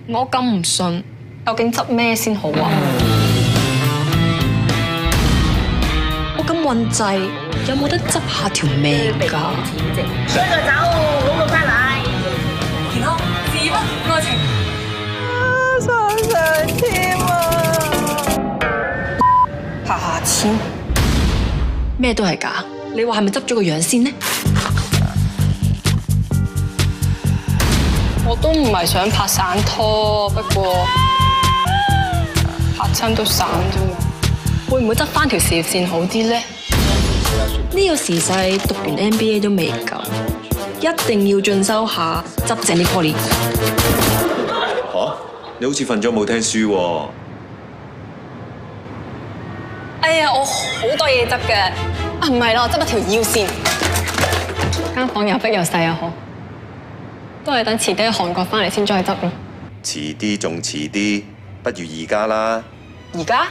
我咁唔信，究竟執咩先好啊？我咁運滯，有冇得執下條命㗎？吹個走，攞個翻嚟。健康、事業、愛情。上上籤啊！下籤咩都係假，你話係咪執咗個樣先呢？我都唔係想拍散拖，不過拍親都散啫嘛。會唔會執翻條事業線好啲呢？呢個時勢讀完 MBA 都未夠，一定要進修下，執正啲 poly。嚇！你好似瞓咗冇聽書喎。哎呀，我好多嘢執嘅。啊，唔係啦，我執一條腰線。間房又逼又細啊，都係等遲啲喺韓國翻嚟先再執咯。遲啲仲遲啲，不如而家啦。而家？